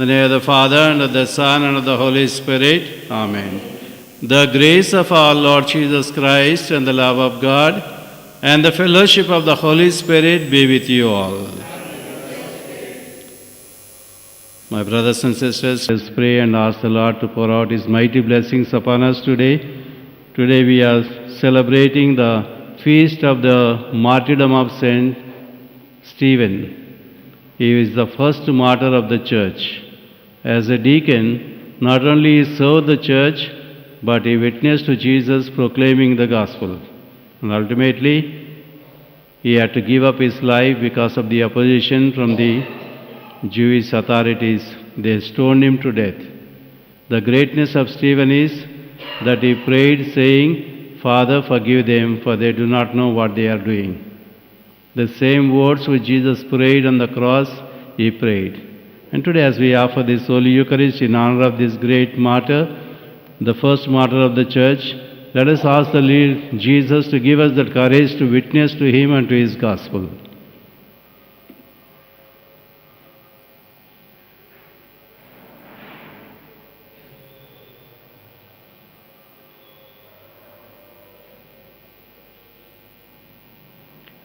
In the name of the Father, and of the Son, and of the Holy Spirit. Amen. The grace of our Lord Jesus Christ, and the love of God, and the fellowship of the Holy Spirit be with you all. My brothers and sisters, let's pray and ask the Lord to pour out His mighty blessings upon us today. Today we are celebrating the feast of the martyrdom of Saint Stephen. He is the first martyr of the church. As a deacon, not only he served the church, but he witnessed to Jesus proclaiming the gospel. And ultimately, he had to give up his life because of the opposition from the Jewish authorities. They stoned him to death. The greatness of Stephen is that he prayed saying, "Father, forgive them, for they do not know what they are doing." The same words which Jesus prayed on the cross, he prayed. And today as we offer this Holy Eucharist in honor of this great martyr, the first martyr of the church, let us ask the Lord Jesus to give us that courage to witness to him and to his gospel.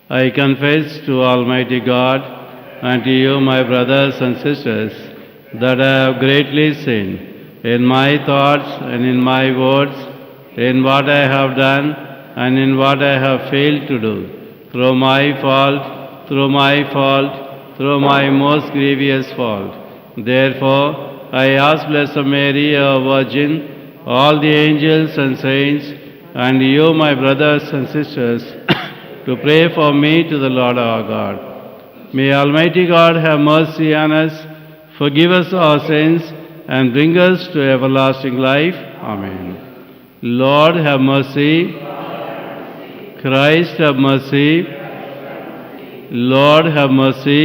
I confess to Almighty God and to you, my brothers and sisters, that I have greatly sinned in my thoughts and in my words, in what I have done and in what I have failed to do, through my fault, through my most grievous fault. Therefore, I ask Blessed Mary, our Virgin, all the angels and saints, and you, my brothers and sisters, to pray for me to the Lord our God. May Almighty God have mercy on us, forgive us our sins, and bring us to everlasting life. Amen. Lord, have mercy. Christ, have mercy. Lord, have mercy.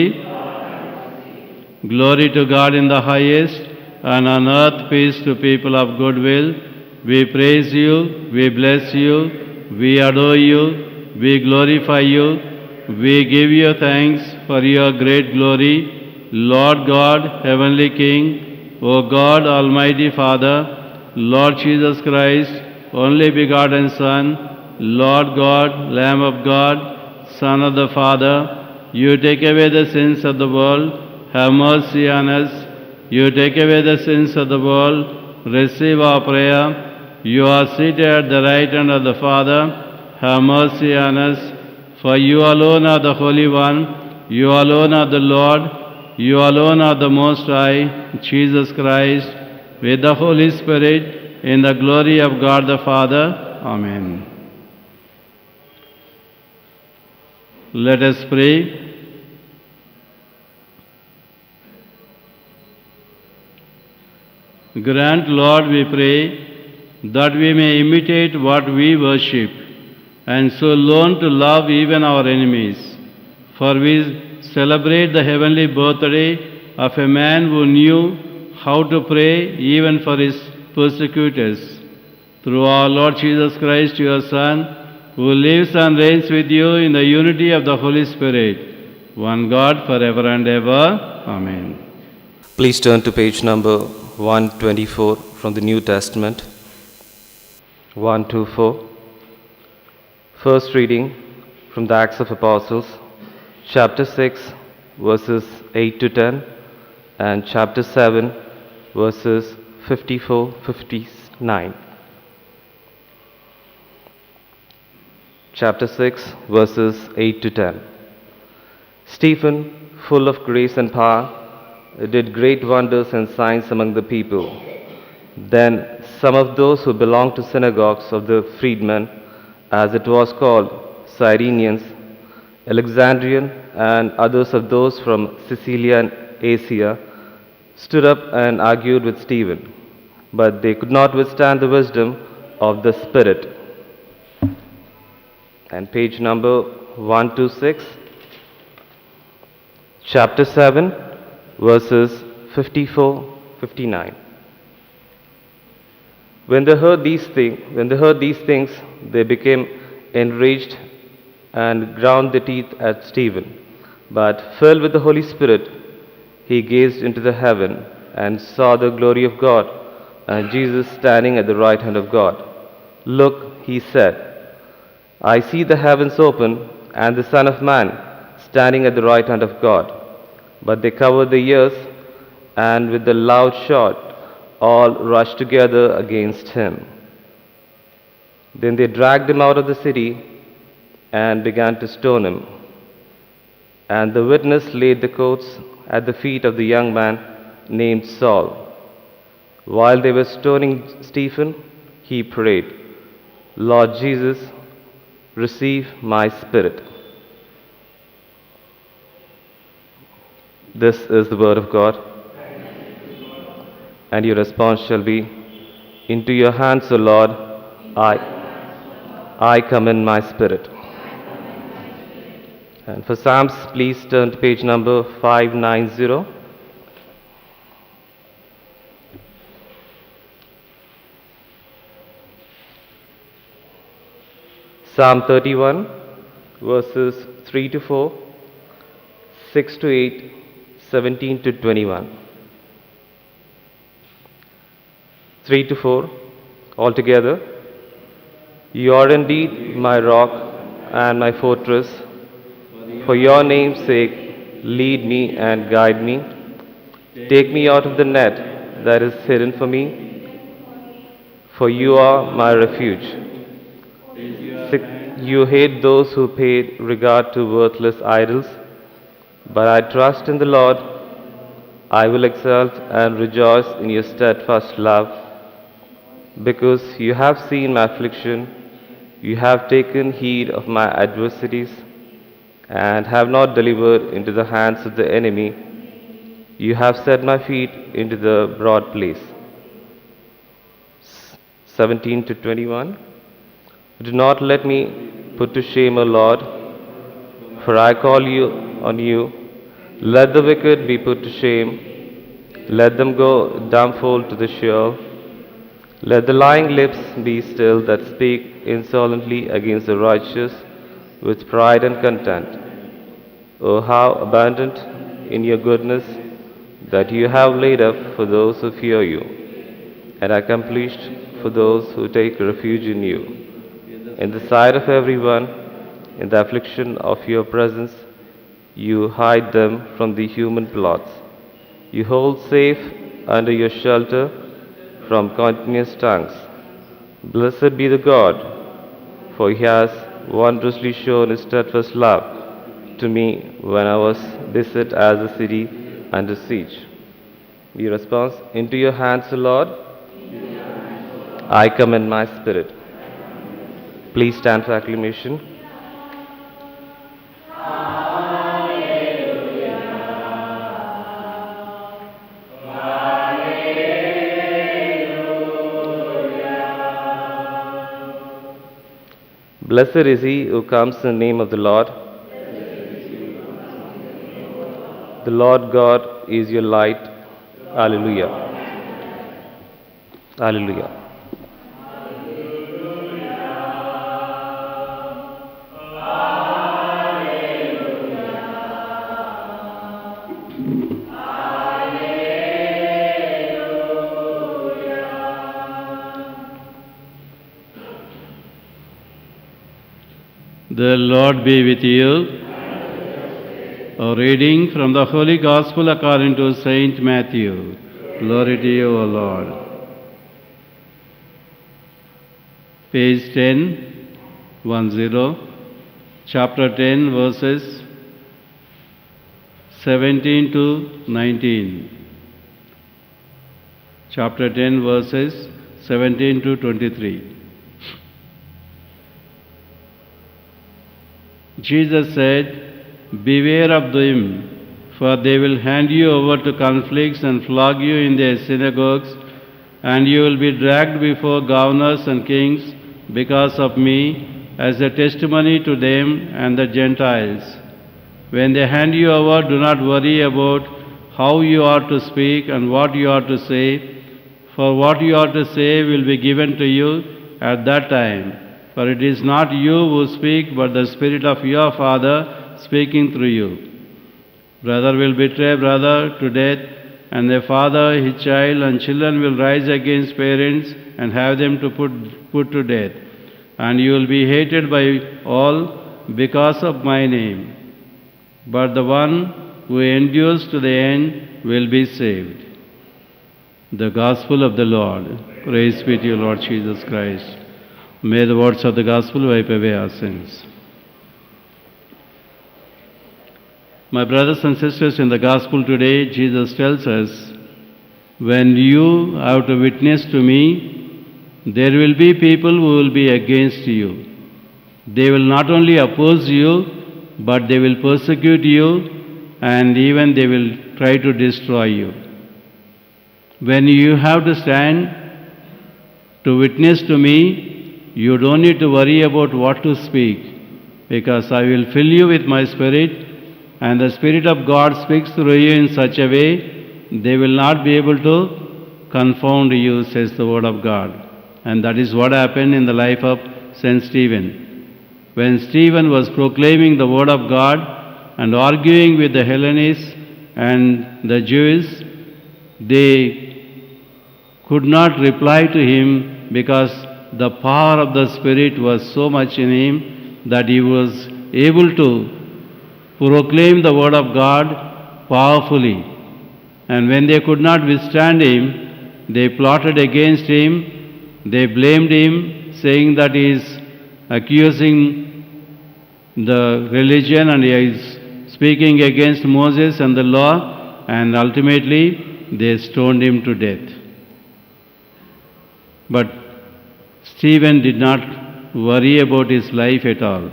Glory to God in the highest, and on earth peace to people of good will. We praise you, we bless you, we adore you, we glorify you, we give you thanks for your great glory, Lord God, Heavenly King, O God, Almighty Father, Lord Jesus Christ, only begotten Son, Lord God, Lamb of God, Son of the Father. You take away the sins of the world, have mercy on us. You take away the sins of the world, receive our prayer. You are seated at the right hand of the Father, have mercy on us, for you alone are the Holy One, you alone are the Lord, you alone are the Most High, Jesus Christ, with the Holy Spirit, in the glory of God the Father. Amen. Let us pray. Grant, Lord, we pray, that we may imitate what we worship, and so learn to love even our enemies. For we celebrate the heavenly birthday of a man who knew how to pray even for his persecutors. Through our Lord Jesus Christ, your Son, who lives and reigns with you in the unity of the Holy Spirit, one God forever and ever. Amen. Please turn to page number 124 from the New Testament. 124. First reading from the Acts of Apostles, chapter 6, verses 8 to 10, and chapter 7, verses 54-59. Chapter 6, verses 8 to 10. Stephen, full of grace and power, did great wonders and signs among the people. Then some of those who belonged to synagogues of the freedmen, as it was called, Cyrenians, Alexandrian, and others of those from Cilicia and Asia, stood up and argued with Stephen, but they could not withstand the wisdom of the Spirit. And page number 126, chapter 7, verses 54-59. When they heard these things, they became enraged and ground their teeth at Stephen. But filled with the Holy Spirit, he gazed into the heaven and saw the glory of God, and Jesus standing at the right hand of God. Look, he said, I see the heavens open, and the Son of Man standing at the right hand of God. But they covered their ears, and with a loud shout, all rushed together against him. Then they dragged him out of the city and began to stone him. And the witness laid the coats at the feet of the young man named Saul. While they were stoning Stephen, he prayed, Lord Jesus, receive my spirit. This is the word of God. And your response shall be, Into your hands, O Lord, I commend my spirit. And for Psalms, please turn to page number 590. Psalm 31, verses 3 to 4, 6 to 8, 17 to 21. 3 to 4, altogether. You are indeed my rock and my fortress. For your name's sake, lead me and guide me. Take me out of the net that is hidden for me, for you are my refuge. You hate those who pay regard to worthless idols, but I trust in the Lord. I will exult and rejoice in your steadfast love, because you have seen my affliction, you have taken heed of my adversities, and have not delivered into the hands of the enemy. You have set my feet into the broad place. 17 to 21. Do not let me put to shame, O Lord, for I call on you. Let the wicked be put to shame. Let them go dumbfold to the Sheol. Let the lying lips be still that speak insolently against the righteous with pride and contempt. Oh, how abundant in your goodness that you have laid up for those who fear you, and accomplished for those who take refuge in you. In the sight of everyone, in the affliction of your presence, you hide them from the human plots. You hold safe under your shelter from continuous tongues. Blessed be the God, for he has wondrously shown his steadfast love to me when I was beset as a city under siege. The response, Into your hands, O Lord, I commend my spirit. Please stand for acclamation. Blessed is he who comes in the name of the Lord. The Lord God is your light. Alleluia. Alleluia. The Lord be with you. A reading from the Holy Gospel according to Saint Matthew. Glory to you, O Lord. Page 10, 10, chapter 10, verses 17 to 19. Chapter 10, verses 17 to 23. Jesus said, Beware of them, for they will hand you over to conflicts and flog you in their synagogues, and you will be dragged before governors and kings because of me, as a testimony to them and the Gentiles. When they hand you over, do not worry about how you are to speak and what you are to say, for what you are to say will be given to you at that time. For it is not you who speak, but the Spirit of your Father speaking through you. Brother will betray brother to death, and a father his child, and children will rise against parents and have them to put to death. And you will be hated by all because of my name. But the one who endures to the end will be saved. The Gospel of the Lord. Praise be to you, Lord Jesus Christ. May the words of the Gospel wipe away our sins. My brothers and sisters, in the Gospel today, Jesus tells us, when you have to witness to me, there will be people who will be against you. They will not only oppose you, but they will persecute you, and even they will try to destroy you. When you have to stand to witness to me, you don't need to worry about what to speak, because I will fill you with my Spirit, and the Spirit of God speaks through you in such a way, they will not be able to confound you, says the Word of God. And that is what happened in the life of St. Stephen. When Stephen was proclaiming the Word of God and arguing with the Hellenists and the Jews, they could not reply to him because the power of the Spirit was so much in him that he was able to proclaim the Word of God powerfully. And when they could not withstand him, they plotted against him, they blamed him, saying that he is accusing the religion and he is speaking against Moses and the law, and ultimately they stoned him to death. But Stephen did not worry about his life at all.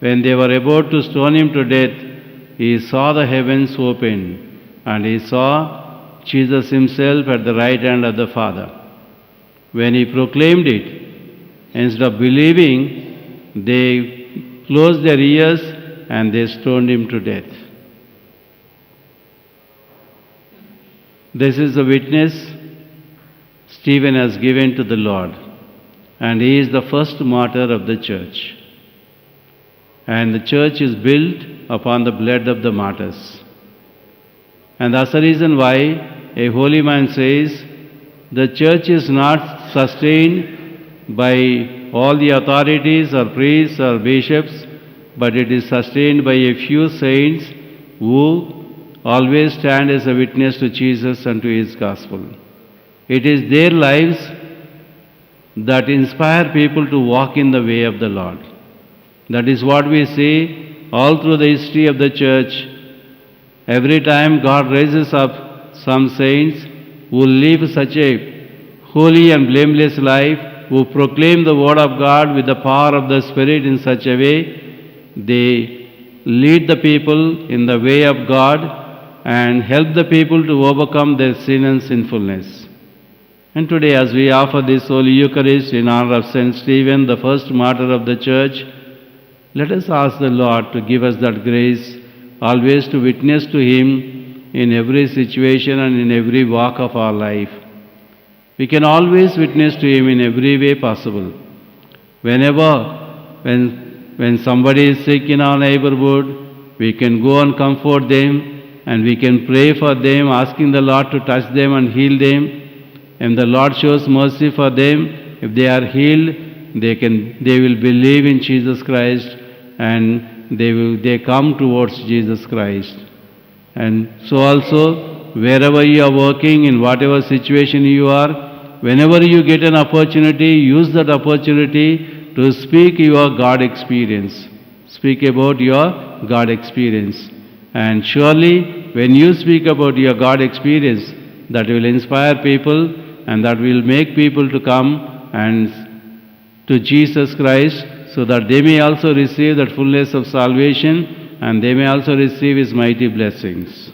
When they were about to stone him to death, he saw the heavens open, and he saw Jesus himself at the right hand of the Father. When he proclaimed it, instead of believing, they closed their ears and they stoned him to death. This is the witness Stephen has given to the Lord, and he is the first martyr of the church. And the church is built upon the blood of the martyrs. And that's the reason why a holy man says, the church is not sustained by all the authorities or priests or bishops, but it is sustained by a few saints who always stand as a witness to Jesus and to his gospel. It is their lives that inspire people to walk in the way of the Lord. That is what we see all through the history of the church. Every time God raises up some saints who live such a holy and blameless life, who proclaim the Word of God with the power of the Spirit in such a way, they lead the people in the way of God and help the people to overcome their sin and sinfulness. And today, as we offer this Holy Eucharist in honor of St. Stephen, the first martyr of the church, let us ask the Lord to give us that grace always to witness to Him in every situation and in every walk of our life. We can always witness to Him in every way possible. When somebody is sick in our neighborhood, we can go and comfort them, and we can pray for them, asking the Lord to touch them and heal them. And the Lord shows mercy for them. If they are healed, they will believe in Jesus Christ, and they come towards Jesus Christ. And so also, wherever you are working, in whatever situation you are, whenever you get an opportunity, use that opportunity to speak your God experience. Speak about your God experience. And surely, when you speak about your God experience, that will inspire people, and that will make people to come and to Jesus Christ, so that they may also receive that fullness of salvation, and they may also receive His mighty blessings.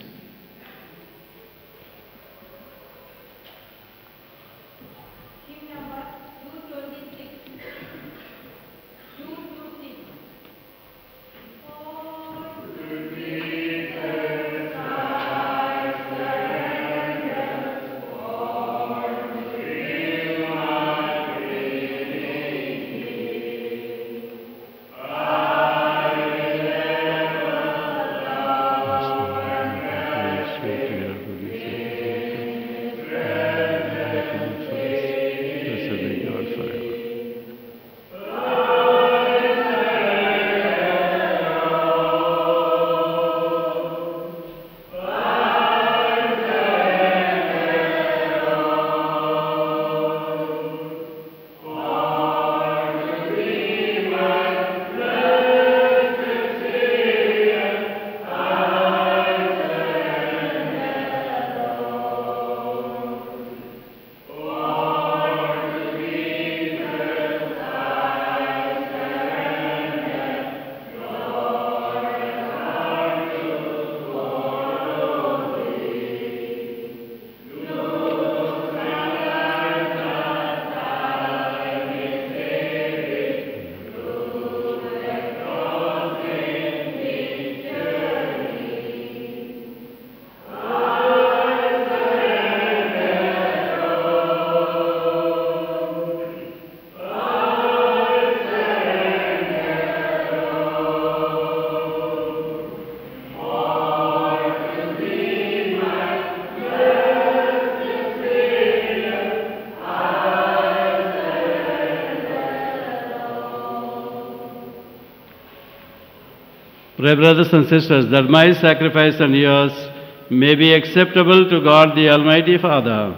Pray, brothers and sisters, that my sacrifice and yours may be acceptable to God the Almighty Father.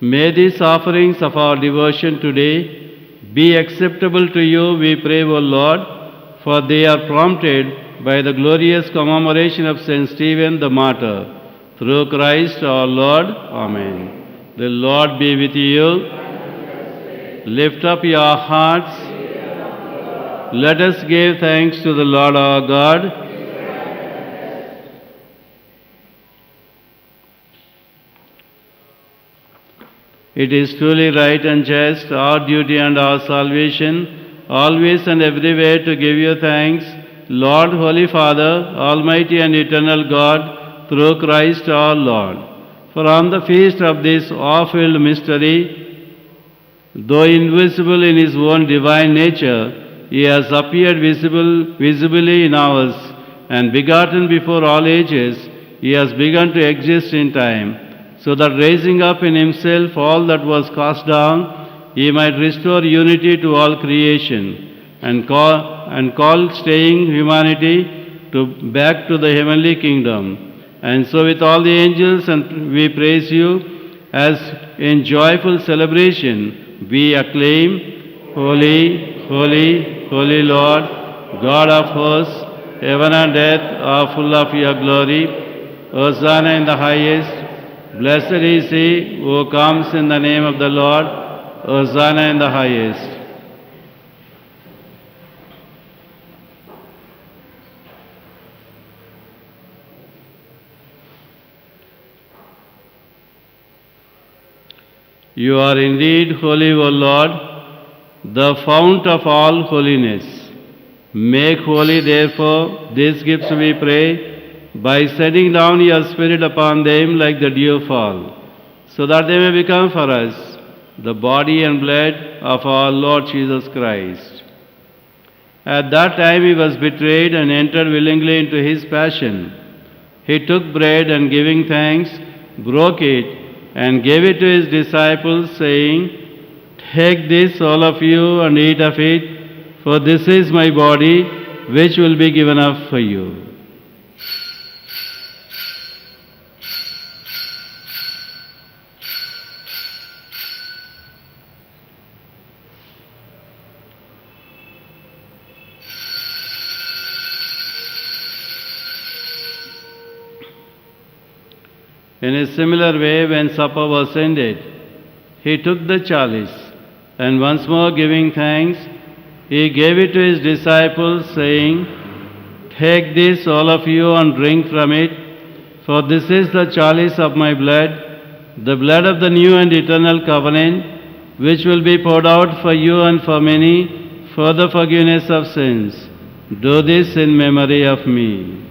May these offerings of our devotion today be acceptable to you, we pray, O Lord, for they are prompted by the glorious commemoration of St. Stephen the martyr. Through Christ our Lord. Amen. The Lord be with you. Lift up your hearts. Let us give thanks to the Lord our God. It is truly right and just, our duty and our salvation, always and everywhere to give you thanks, Lord, Holy Father, Almighty and eternal God, through Christ our Lord. For on the feast of this awe-filled mystery, though invisible in his own divine nature, he has appeared visibly in ours, and begotten before all ages, he has begun to exist in time, so that raising up in himself all that was cast down, he might restore unity to all creation, and call staying humanity back to the heavenly kingdom. And so with all the angels, and we praise you, as in joyful celebration we acclaim, Holy, holy, holy Lord, God of hosts, heaven and earth are full of your glory. Hosanna in the highest. Blessed is he who comes in the name of the Lord. Hosanna in the highest. You are indeed holy, O Lord, the fount of all holiness. Make holy, therefore, these gifts, we pray, by sending down your Spirit upon them like the dew fall, so that they may become for us the body and blood of our Lord Jesus Christ. At that time he was betrayed and entered willingly into his passion. He took bread and giving thanks, broke it, and gave it to his disciples, saying, Take this, all of you, and eat of it, for this is my body, which will be given up for you. In a similar way, when supper was ended, he took the chalice, and once more giving thanks, he gave it to his disciples, saying, Take this, all of you, and drink from it, for this is the chalice of my blood, the blood of the new and eternal covenant, which will be poured out for you and for many for the forgiveness of sins. Do this in memory of me.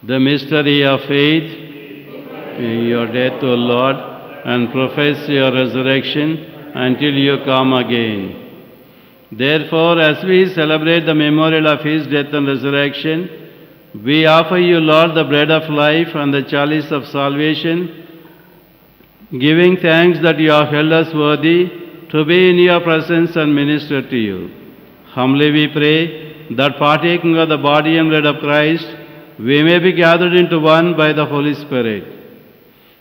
The mystery of faith, in your death, O Lord, and profess your resurrection until you come again. Therefore, as we celebrate the memorial of his death and resurrection, we offer you, Lord, the bread of life and the chalice of salvation, giving thanks that you have held us worthy to be in your presence and minister to you. Humbly we pray that, partaking of the body and blood of Christ, we may be gathered into one by the Holy Spirit.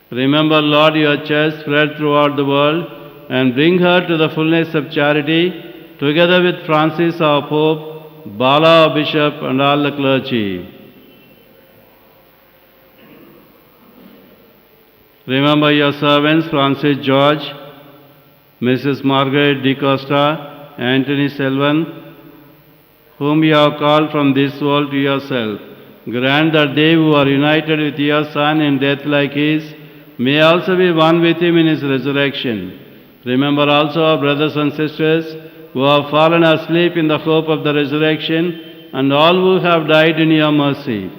Remember, Lord, your church spread throughout the world, and bring her to the fullness of charity, together with Francis our Pope, Bala our Bishop, and all the clergy. Remember your servants, Francis George, Mrs. Margaret De Costa, Anthony Selvan, whom you have called from this world to yourself. Grant that they who are united with your Son in death like his may also be one with him in his resurrection. Remember also our brothers and sisters who have fallen asleep in the hope of the resurrection, and all who have died in your mercy.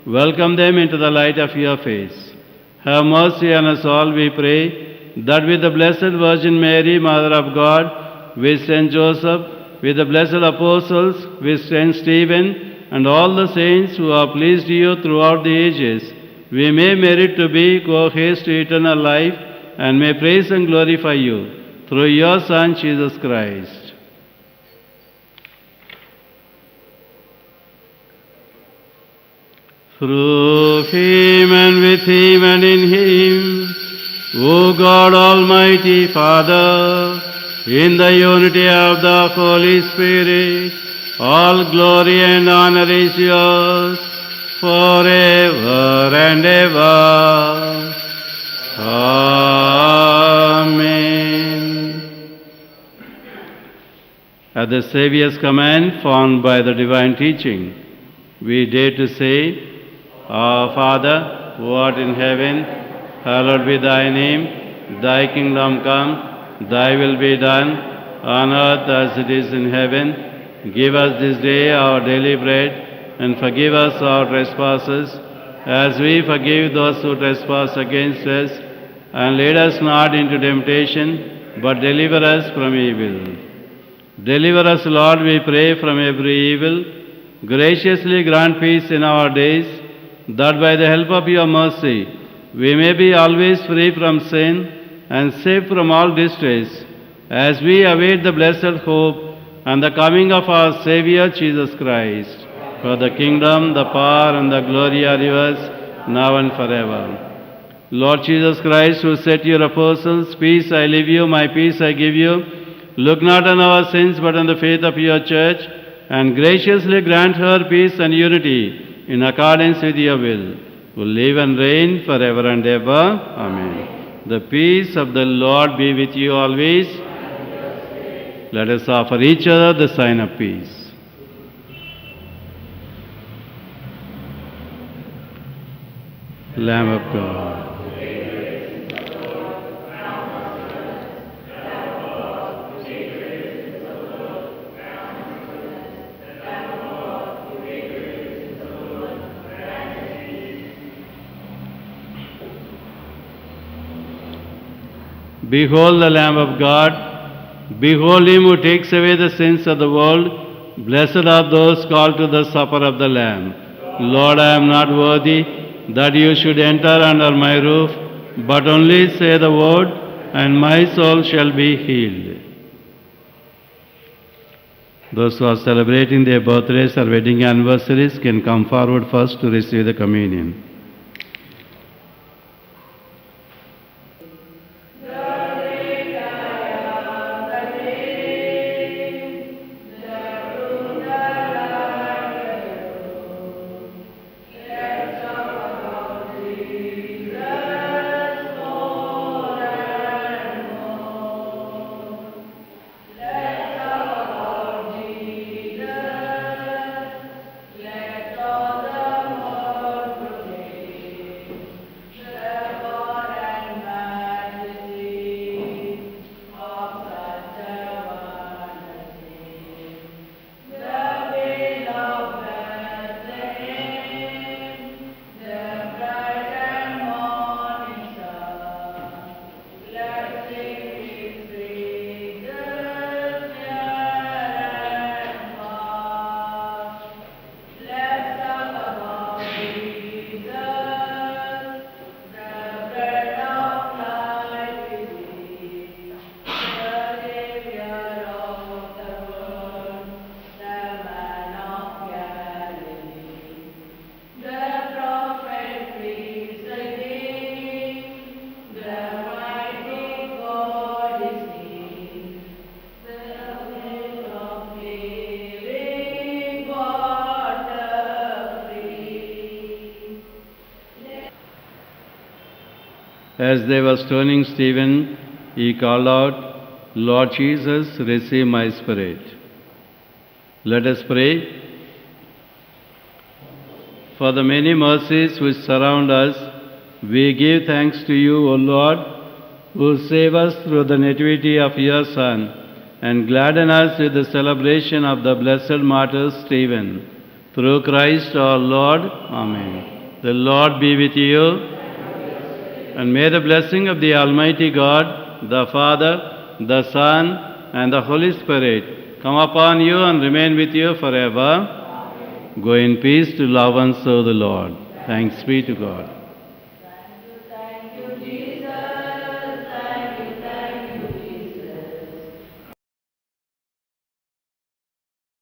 Welcome them into the light of your face. have mercy on us all, we pray, that with the Blessed Virgin Mary, Mother of God, with Saint Joseph, with the blessed apostles, with Saint Stephen, and all the saints who have pleased you throughout the ages, we may merit to be co-heirs to eternal life, and may praise and glorify you through your Son, Jesus Christ. Through him and with him and in him, O God Almighty Father, in the unity of the Holy Spirit, all glory and honor is yours forever and ever. Amen. At the Saviour's command, formed by the divine teaching, we dare to say, Our Father, who art in heaven, hallowed be thy name. Thy kingdom come, thy will be done, on earth as it is in heaven. Give us this day our daily bread, and forgive us our trespasses, as we forgive those who trespass against us. And lead us not into temptation, but deliver us from evil. Deliver us, Lord, we pray, from every evil. Graciously grant peace in our days, that by the help of your mercy we may be always free from sin and safe from all distress, as we await the blessed hope and the coming of our Saviour Jesus Christ. For the kingdom, the power, and the glory are yours, now and forever. Lord Jesus Christ, who said to your apostles, Peace I leave you, my peace I give you, look not on our sins, but on the faith of your church, and graciously grant her peace and unity in accordance with your will, who live and reign forever and ever. Amen. The peace of the Lord be with you always. Let us offer each other the sign of peace. Lamb of God. Behold the Lamb of God. Behold him who takes away the sins of the world. Blessed are those called to the supper of the Lamb. Lord, I am not worthy that you should enter under my roof, but only say the word, and my soul shall be healed. Those who are celebrating their birthdays or wedding anniversaries can come forward first to receive the communion. As they were stoning Stephen, he called out, Lord Jesus, receive my spirit. Let us pray. For the many mercies which surround us, we give thanks to you, O Lord, who save us through the nativity of your Son, and gladden us with the celebration of the blessed martyr Stephen. Through Christ our Lord. Amen. The Lord be with you. And may the blessing of the Almighty God, the Father, the Son, and the Holy Spirit come upon you and remain with you forever. Go in peace to love and serve the Lord. Thanks be to God.